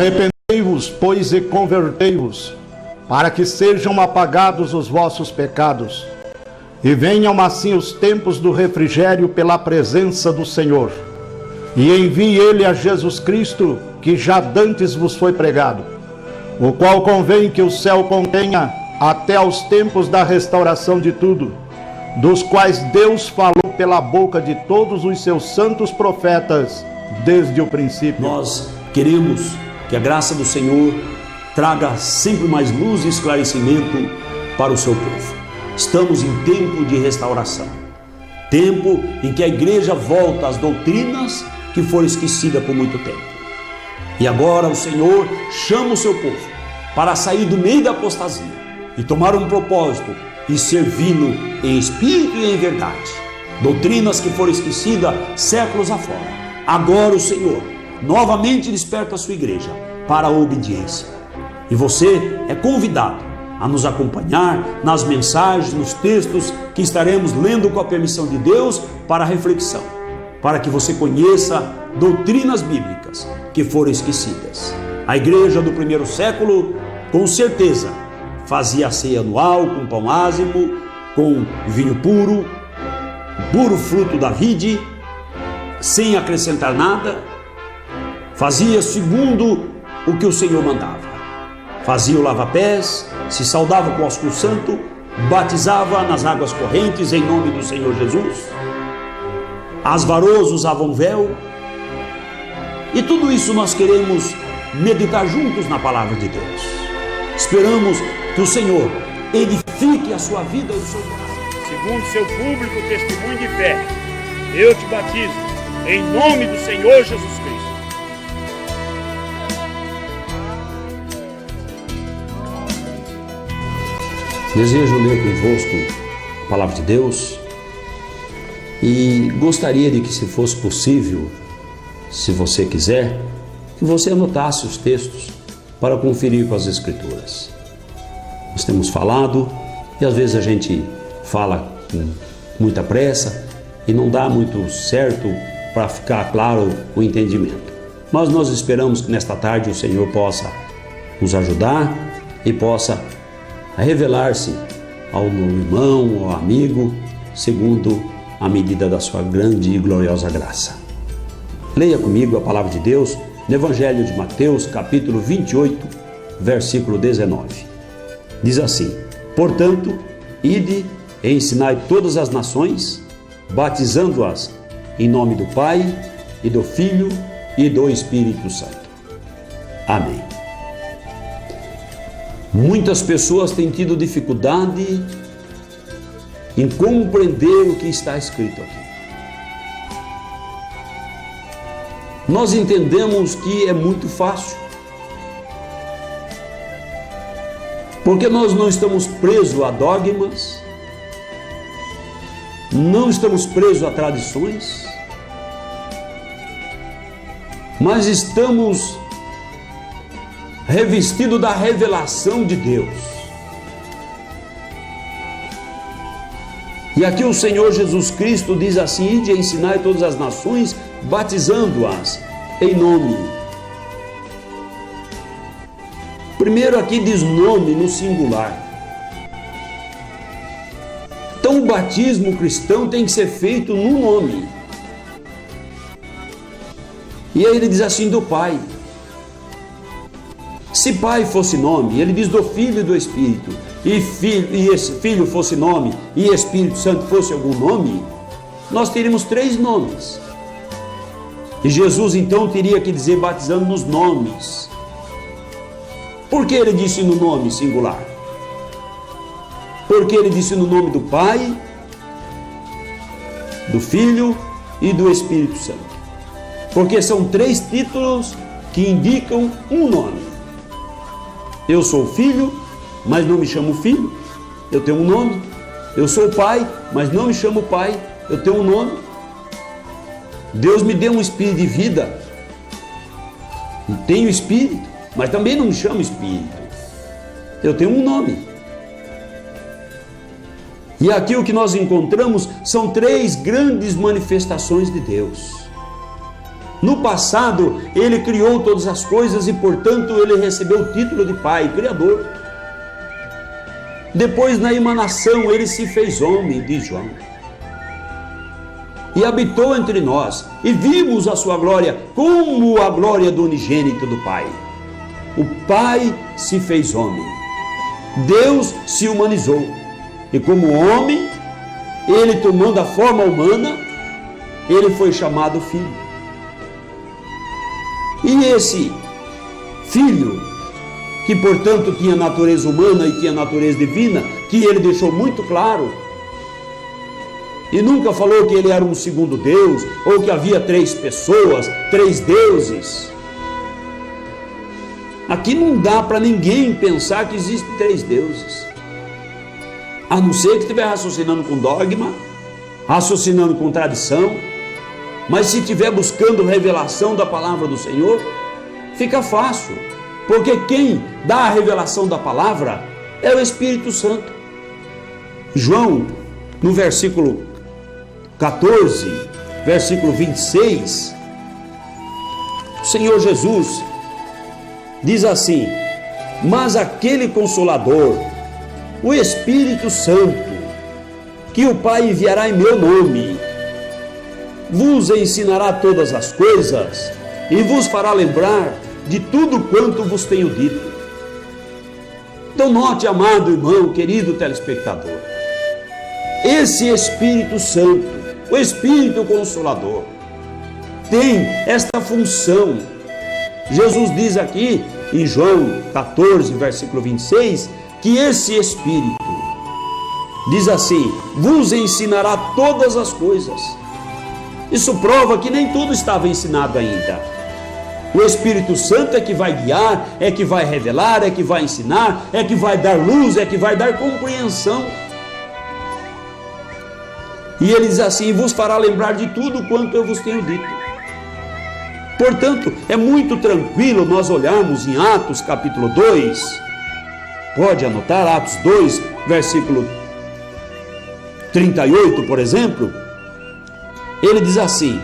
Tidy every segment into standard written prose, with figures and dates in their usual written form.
Arrependei-vos, pois, e convertei-vos, para que sejam apagados os vossos pecados, e venham assim os tempos do refrigério pela presença do Senhor. E envie ele a Jesus Cristo, que já dantes vos foi pregado, o qual convém que o céu contenha até aos tempos da restauração de tudo, dos quais Deus falou pela boca de todos os seus santos profetas desde o princípio. Nós queremos que a graça do Senhor traga sempre mais luz e esclarecimento para o seu povo. Estamos em tempo de restauração, tempo em que a igreja volta às doutrinas que foram esquecidas por muito tempo. E agora o Senhor chama o seu povo para sair do meio da apostasia e tomar um propósito e servi-lo em espírito e em verdade. Doutrinas que foram esquecidas séculos afora. Agora o Senhor novamente desperta a sua igreja para a obediência. E você é convidado a nos acompanhar nas mensagens, nos textos que estaremos lendo com a permissão de Deus para a reflexão, para que você conheça doutrinas bíblicas que foram esquecidas. A igreja do primeiro século, com certeza, fazia a ceia anual com pão ázimo, com vinho puro, puro fruto da vide, sem acrescentar nada. Fazia segundo o que o Senhor mandava. Fazia o lava-pés, se saudava com o ósculo santo, batizava nas águas correntes em nome do Senhor Jesus. As varoas usavam véu. E tudo isso nós queremos meditar juntos na palavra de Deus. Esperamos que o Senhor edifique a sua vida e o seu coração. Segundo seu público testemunho de fé, eu te batizo em nome do Senhor Jesus Cristo. Desejo ler convosco a palavra de Deus e gostaria de que, se fosse possível, se você quiser, que você anotasse os textos para conferir com as Escrituras. Nós temos falado e às vezes a gente fala com muita pressa e não dá muito certo para ficar claro o entendimento. Mas nós esperamos que nesta tarde o Senhor possa nos ajudar e possa revelar-se ao irmão, ao amigo, segundo a medida da sua grande e gloriosa graça. Leia comigo a palavra de Deus no Evangelho de Mateus, capítulo 28, versículo 19. Diz assim: portanto, ide e ensinai todas as nações, batizando-as em nome do Pai, e do Filho, e do Espírito Santo. Amém. Muitas pessoas têm tido dificuldade em compreender o que está escrito aqui. Nós entendemos que é muito fácil, porque nós não estamos presos a dogmas, não estamos presos a tradições, mas estamos revestidos da revelação de Deus. E aqui o Senhor Jesus Cristo diz assim: ide e ensinai todas as nações, batizando-as em nome. Primeiro aqui diz nome no singular. Então o batismo cristão tem que ser feito no nome. E aí ele diz assim: do Pai. Se Pai fosse nome, ele diz do Filho e do Espírito, e esse Filho fosse nome, e Espírito Santo fosse algum nome, nós teríamos 3 nomes. E Jesus então teria que dizer batizando nos nomes. Por que ele disse no nome singular? Porque ele disse no nome do Pai, do Filho e do Espírito Santo. Porque são 3 títulos que indicam um nome. Eu sou filho, mas não me chamo filho, eu tenho um nome. Eu sou pai, mas não me chamo pai, eu tenho um nome. Deus me deu um espírito de vida, eu tenho espírito, mas também não me chamo espírito, eu tenho um nome. E aqui o que nós encontramos são 3 grandes manifestações de Deus. No passado, ele criou todas as coisas e, portanto, ele recebeu o título de Pai, Criador. Depois, na emanação, ele se fez homem, diz João, e habitou entre nós, e vimos a sua glória como a glória do unigênito do Pai. O Pai se fez homem, Deus se humanizou, e como homem, ele tomando a forma humana, ele foi chamado Filho. E esse Filho, que portanto tinha natureza humana e tinha natureza divina, que ele deixou muito claro, e nunca falou que ele era um segundo Deus, ou que havia 3 pessoas, 3 deuses. Aqui não dá para ninguém pensar que existem 3 deuses, a não ser que estiver raciocinando com dogma, raciocinando com tradição. Mas se estiver buscando revelação da palavra do Senhor, fica fácil, porque quem dá a revelação da palavra é o Espírito Santo. João, no versículo 14, versículo 26, o Senhor Jesus diz assim: mas aquele Consolador, o Espírito Santo, que o Pai enviará em meu nome, vos ensinará todas as coisas e vos fará lembrar de tudo quanto vos tenho dito. Então note, amado irmão, querido telespectador, esse Espírito Santo, o Espírito Consolador, tem esta função. Jesus diz aqui em João 14, versículo 26, que esse Espírito diz assim: vos ensinará todas as coisas. Isso prova que nem tudo estava ensinado ainda. O Espírito Santo é que vai guiar, é que vai revelar, é que vai ensinar, é que vai dar luz, é que vai dar compreensão. E ele diz assim: vos fará lembrar de tudo quanto eu vos tenho dito. Portanto, é muito tranquilo nós olharmos em Atos capítulo 2, pode anotar, Atos 2, versículo 38, por exemplo. Ele diz assim: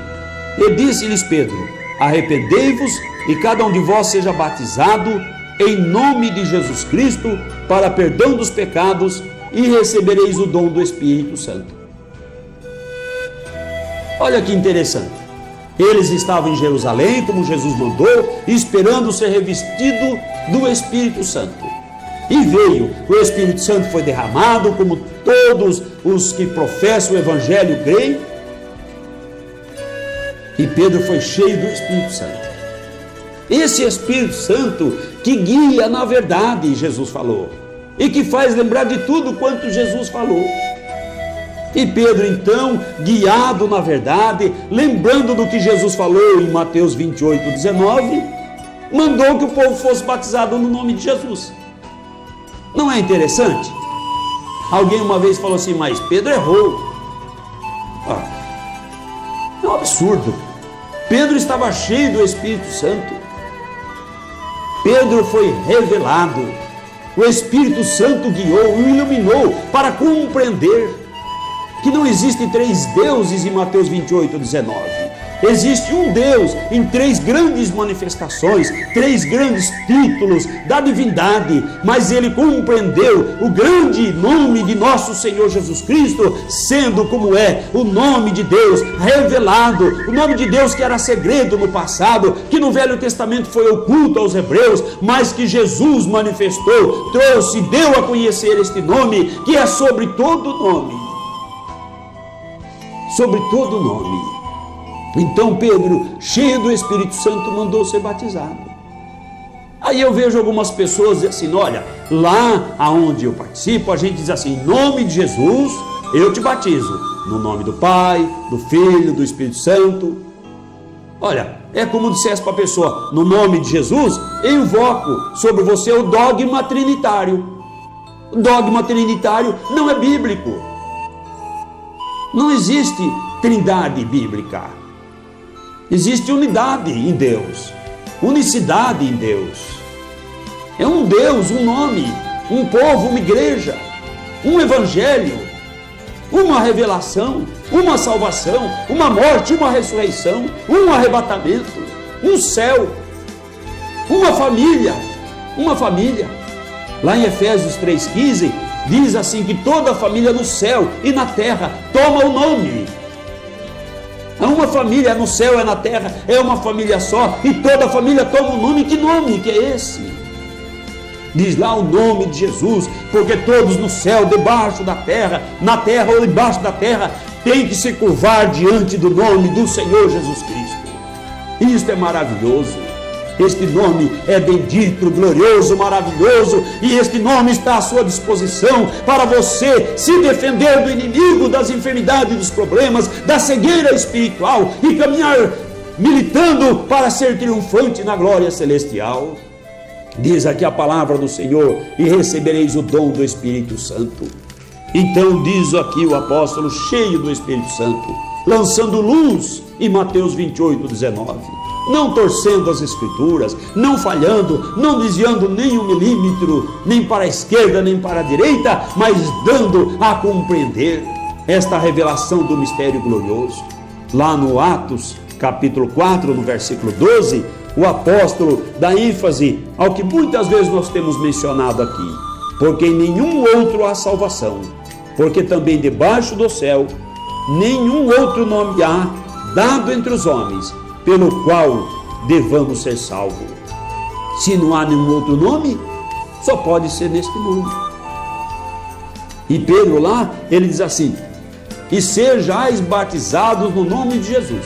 e disse-lhes Pedro: arrependei-vos e cada um de vós seja batizado em nome de Jesus Cristo para perdão dos pecados e recebereis o dom do Espírito Santo. Olha que interessante. Eles estavam em Jerusalém, como Jesus mandou, esperando ser revestido do Espírito Santo. E veio, o Espírito Santo foi derramado, como todos os que professam o Evangelho creem. E Pedro foi cheio do Espírito Santo. Esse Espírito Santo que guia na verdade, Jesus falou, e que faz lembrar de tudo quanto Jesus falou. E Pedro, então, guiado na verdade, lembrando do que Jesus falou em Mateus 28, 19, mandou que o povo fosse batizado no nome de Jesus. Não é interessante? Alguém uma vez falou assim: mas Pedro errou. É um absurdo. Pedro estava cheio do Espírito Santo. Pedro foi revelado. O Espírito Santo guiou, o iluminou para compreender que não existem 3 deuses em Mateus 28, 19. Existe um Deus em 3 grandes manifestações, 3 grandes títulos da divindade, mas ele compreendeu o grande nome de nosso Senhor Jesus Cristo, sendo como é o nome de Deus revelado, o nome de Deus que era segredo no passado, que no Velho Testamento foi oculto aos hebreus, mas que Jesus manifestou, trouxe, deu a conhecer este nome, que é sobre todo nome. Sobre todo nome. Então Pedro, cheio do Espírito Santo, mandou ser batizado. Aí eu vejo algumas pessoas dizendo assim: olha, lá aonde eu participo, a gente diz assim: em nome de Jesus, eu te batizo. No nome do Pai, do Filho, do Espírito Santo. Olha, é como dissesse para a pessoa: no nome de Jesus, eu invoco sobre você o dogma trinitário. O dogma trinitário não é bíblico. Não existe trindade bíblica. Existe unidade em Deus, unicidade em Deus. É um Deus, um nome, um povo, uma igreja, um evangelho. uma revelação, uma salvação, uma morte, uma ressurreição, um arrebatamento, um céu, uma família. Lá em Efésios 3,15 diz assim que toda a família no céu e na terra toma o nome. Uma família no céu, é na terra, é uma família só, e toda a família toma o nome. Que nome que é esse? Diz lá o nome de Jesus, porque todos no céu, debaixo da terra, na terra ou debaixo da terra, têm que se curvar diante do nome do Senhor Jesus Cristo. Isto é maravilhoso. Este nome é bendito, glorioso, maravilhoso, e este nome está à sua disposição para você se defender do inimigo, das enfermidades, dos problemas, da cegueira espiritual e caminhar militando para ser triunfante na glória celestial. Diz aqui a palavra do Senhor: e recebereis o dom do Espírito Santo. Então diz aqui o apóstolo, cheio do Espírito Santo, lançando luz em Mateus 28:19, não torcendo as escrituras, não falhando, não desviando nem 1 milímetro, nem para a esquerda, nem para a direita, mas dando a compreender esta revelação do mistério glorioso. Lá no Atos, capítulo 4, no versículo 12, o apóstolo dá ênfase ao que muitas vezes nós temos mencionado aqui: porque em nenhum outro há salvação, porque também debaixo do céu nenhum outro nome há dado entre os homens, pelo qual devamos ser salvos. Se não há nenhum outro nome, só pode ser neste nome. E Pedro lá, ele diz assim: e sejais batizados no nome de Jesus.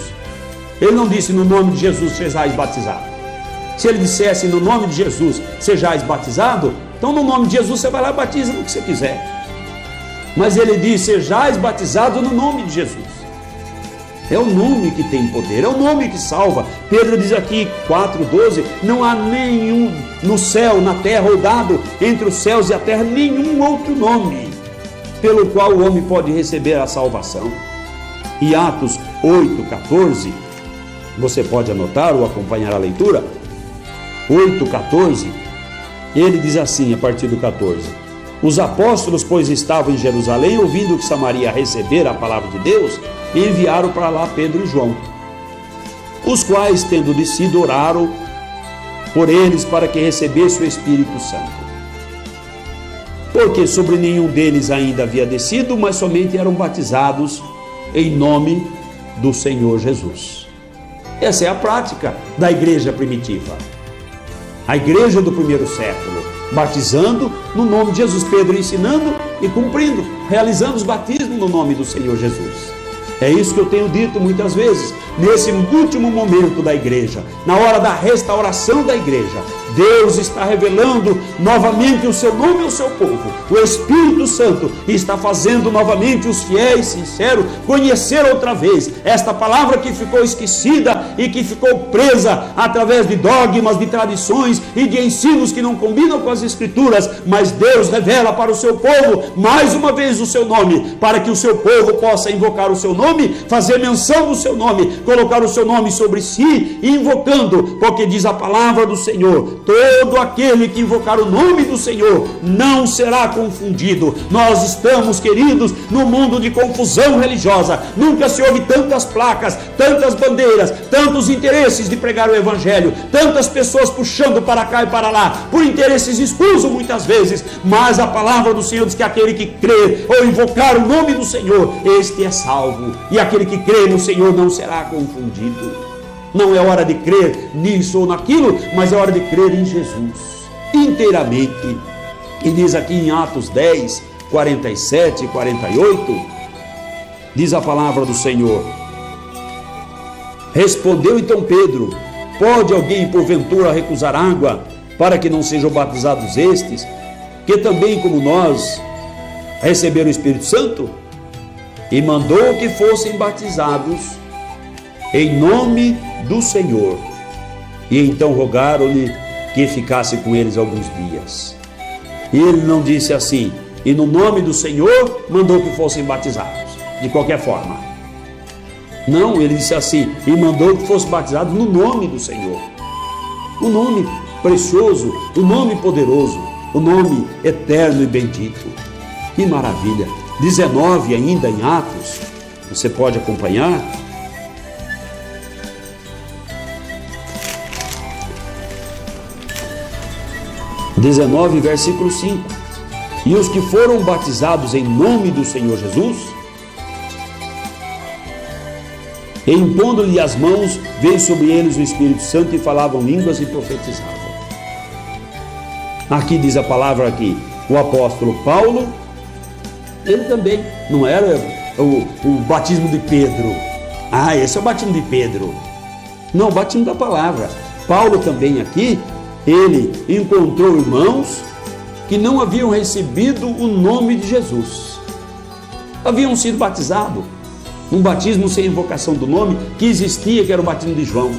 Ele não disse no nome de Jesus sejais batizados. Se ele dissesse no nome de Jesus sejais batizado, então no nome de Jesus você vai lá e batiza no que você quiser. Mas ele diz sejais batizados no nome de Jesus. É o nome que tem poder, é o nome que salva. Pedro diz aqui, 4,12, não há nenhum no céu, na terra, ou dado entre os céus e a terra, nenhum outro nome pelo qual o homem pode receber a salvação. E Atos 8,14, você pode anotar ou acompanhar a leitura. 8,14, ele diz assim, a partir do 14: os apóstolos, pois, estavam em Jerusalém, ouvindo que Samaria recebera a palavra de Deus, e enviaram para lá Pedro e João, os quais, tendo descido, oraram por eles para que recebesse o Espírito Santo. Porque sobre nenhum deles ainda havia descido, mas somente eram batizados em nome do Senhor Jesus. Essa é a prática da igreja primitiva, a igreja do primeiro século, batizando no nome de Jesus. Pedro ensinando e cumprindo, realizando os batismos no nome do Senhor Jesus. É isso que eu tenho dito muitas vezes, nesse último momento da igreja, na hora da restauração da igreja, Deus está revelando novamente o seu nome ao seu povo. O Espírito Santo está fazendo novamente os fiéis, sinceros, conhecer outra vez esta palavra que ficou esquecida e que ficou presa através de dogmas, de tradições e de ensinos que não combinam com as Escrituras. Mas Deus revela para o seu povo mais uma vez o seu nome, para que o seu povo possa invocar o seu nome, fazer menção do seu nome, colocar o seu nome sobre si, invocando, porque diz a palavra do Senhor: todo aquele que invocar o nome do Senhor não será confundido. Nós estamos, queridos, no mundo de confusão religiosa. Nunca se ouve tantas placas, tantas bandeiras, tantos interesses de pregar o Evangelho, tantas pessoas puxando para cá e para lá, por interesses escusos muitas vezes. Mas a palavra do Senhor diz que aquele que crê ou invocar o nome do Senhor, este é salvo. E aquele que crê no Senhor não será confundido. Não é hora de crer nisso ou naquilo, mas é hora de crer em Jesus inteiramente. E diz aqui em Atos 10, 47 e 48, diz a palavra do Senhor: respondeu então Pedro: pode alguém porventura recusar água para que não sejam batizados estes, que também como nós receberam o Espírito Santo? E mandou que fossem batizados em nome do Senhor. E então rogaram-lhe que ficasse com eles alguns dias. E ele não disse assim, e no nome do Senhor mandou que fossem batizados, de qualquer forma. Não, ele disse assim, e mandou que fossem batizados no nome do Senhor. O nome precioso, o nome poderoso, o nome eterno e bendito. Que maravilha! 19 ainda em Atos, você pode acompanhar. Versículo 5. E os que foram batizados em nome do Senhor Jesus, e impondo-lhe as mãos, veio sobre eles o Espírito Santo e falavam línguas e profetizavam. Aqui diz a palavra aqui, o apóstolo Paulo, ele também, não era o batismo de Pedro. Ah, esse é o batismo de Pedro. Não, o batismo da palavra. Paulo também aqui, ele encontrou irmãos que não haviam recebido o nome de Jesus. Haviam sido batizados. Um batismo sem invocação do nome que existia, que era o batismo de João.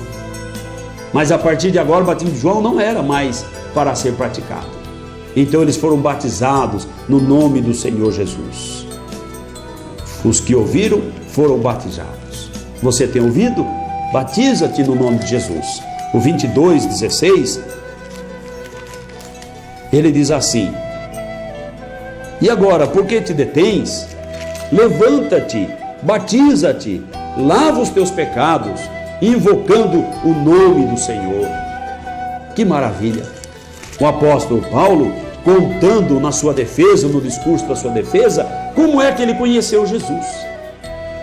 Mas a partir de agora o batismo de João não era mais para ser praticado. Então eles foram batizados no nome do Senhor Jesus. Os que ouviram foram batizados. Você tem ouvido? Batiza-te no nome de Jesus. O 22:16, ele diz assim: e agora, por que te detens? Levanta-te, batiza-te, lava os teus pecados, invocando o nome do Senhor. Que maravilha! O apóstolo Paulo, contando na sua defesa, no discurso da sua defesa, como é que ele conheceu Jesus.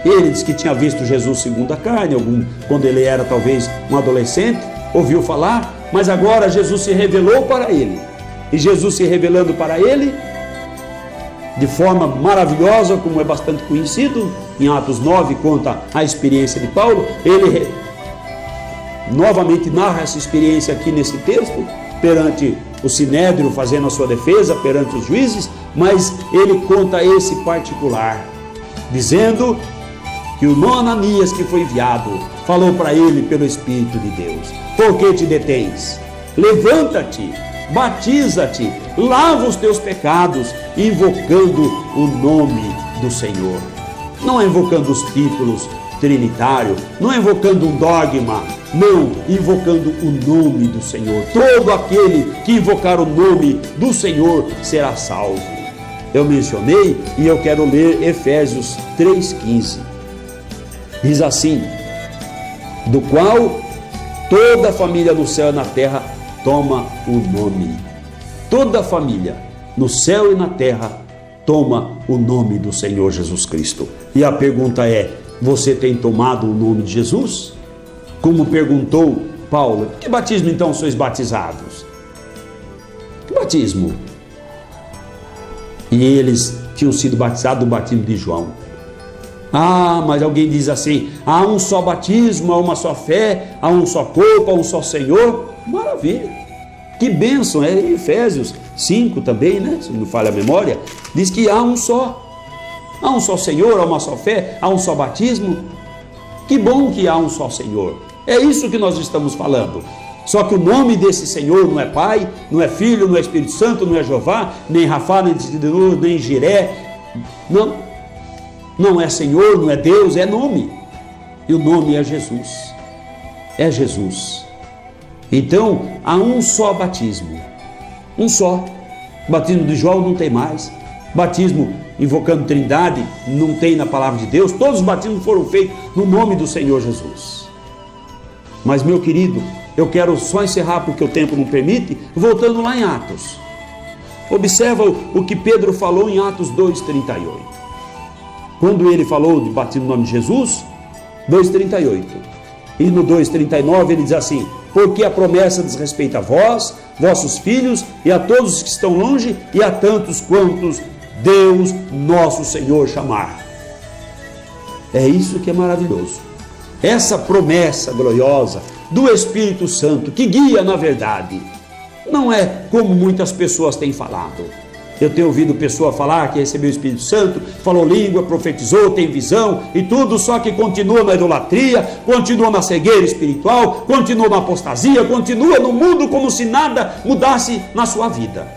Ele diz que tinha visto Jesus segundo a carne, quando ele era talvez um adolescente, ouviu falar, mas agora Jesus se revelou para ele. E Jesus se revelando para ele, de forma maravilhosa, como é bastante conhecido, em Atos 9 conta a experiência de Paulo. Ele novamente narra essa experiência aqui nesse texto, perante o Sinédrio, fazendo a sua defesa, perante os juízes, mas ele conta esse particular, dizendo que o Ananias que foi enviado, falou para ele pelo Espírito de Deus: por que te detens? Levanta-te, batiza-te, lava os teus pecados, invocando o nome do Senhor. Não é invocando os títulos trinitários, não é invocando um dogma, não, invocando o nome do Senhor. Todo aquele que invocar o nome do Senhor será salvo. Eu mencionei e eu quero ler Efésios 3,15. Diz assim: do qual toda a família no céu e na terra toma o nome. Toda a família no céu e na terra toma o nome do Senhor Jesus Cristo. E a pergunta é: você tem tomado o nome de Jesus? Como perguntou Paulo: que batismo então sois batizados? Que batismo? E eles tinham sido batizados do batismo de João. Ah, mas alguém diz assim: há um só batismo, há uma só fé, há um só corpo, há um só Senhor. Maravilha! Que bênção! É em Efésios 5 também, né? Se não me falha a memória, diz que há um só. Há um só Senhor, há uma só fé, há um só batismo. Que bom que há um só Senhor. É isso que nós estamos falando. Só que o nome desse Senhor não é Pai, não é Filho, não é Espírito Santo, não é Jeová, nem Rafá, nem Tidenu, nem Jiré. Não. Não é Senhor, não é Deus, é nome. E o nome é Jesus. É Jesus. Então, há um só batismo. Um só. Batismo de João não tem mais. Batismo invocando Trindade não tem na palavra de Deus. Todos os batismos foram feitos no nome do Senhor Jesus. Mas, meu querido, eu quero só encerrar porque o tempo não permite, voltando lá em Atos. Observa o que Pedro falou em Atos 2,38. Quando ele falou de batismo no nome de Jesus, 2,38. E no 2,39 ele diz assim: porque a promessa diz respeito a vós, vossos filhos, e a todos os que estão longe, e a tantos quantos Deus nosso Senhor chamar. É isso que é maravilhoso. Essa promessa gloriosa do Espírito Santo, que guia na verdade, não é como muitas pessoas têm falado. Eu tenho ouvido pessoa falar que recebeu o Espírito Santo, falou língua, profetizou, tem visão e tudo, só que continua na idolatria, continua na cegueira espiritual, continua na apostasia, continua no mundo como se nada mudasse na sua vida.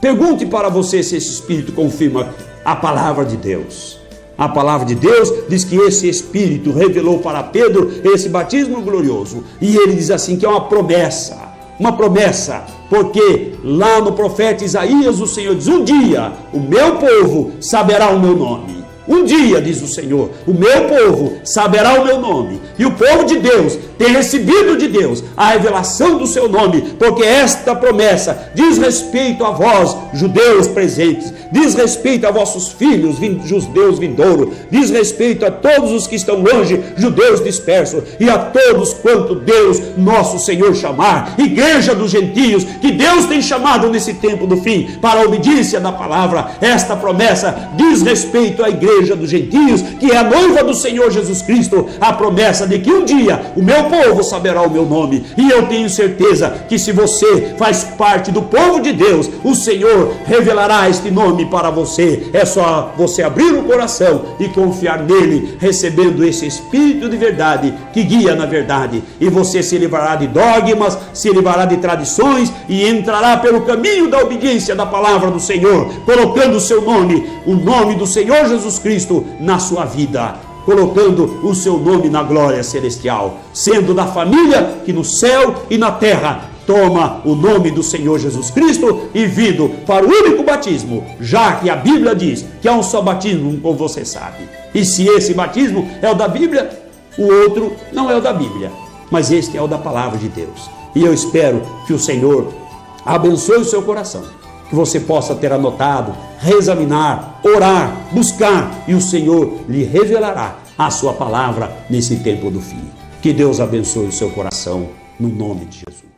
Pergunte para você se esse Espírito confirma a palavra de Deus. A palavra de Deus diz que esse Espírito revelou para Pedro esse batismo glorioso. E ele diz assim que é uma promessa. uma promessa, porque lá no profeta Isaías o Senhor diz: um dia o meu povo saberá o meu nome. Um dia, diz o Senhor, o meu povo saberá o meu nome. E o povo de Deus tem recebido de Deus a revelação do seu nome, porque esta promessa diz respeito a vós, judeus presentes, diz respeito a vossos filhos, judeus vindouros, diz respeito a todos os que estão longe, judeus dispersos, e a todos quanto Deus, nosso Senhor, chamar, igreja dos gentios, que Deus tem chamado nesse tempo do fim, para a obediência da palavra. Esta promessa diz respeito à igreja dos gentios, que é a noiva do Senhor Jesus Cristo, a promessa de que um dia o meu povo saberá o meu nome. E eu tenho certeza que se você faz parte do povo de Deus, o Senhor revelará este nome para você. É só você abrir o coração e confiar nele, recebendo esse Espírito de verdade que guia na verdade, e você se livrará de dogmas, se livrará de tradições e entrará pelo caminho da obediência da palavra do Senhor, colocando o seu nome, o nome do Senhor Jesus Cristo na sua vida, colocando o seu nome na glória celestial, sendo da família que no céu e na terra toma o nome do Senhor Jesus Cristo e vindo para o único batismo, já que a Bíblia diz que há um só batismo, como você sabe. E se esse batismo é o da Bíblia, o outro não é o da Bíblia, mas este é o da palavra de Deus. E eu espero que o Senhor abençoe o seu coração, que você possa ter anotado, reexaminar, orar, buscar, e o Senhor lhe revelará a sua palavra nesse tempo do fim. Que Deus abençoe o seu coração, no nome de Jesus.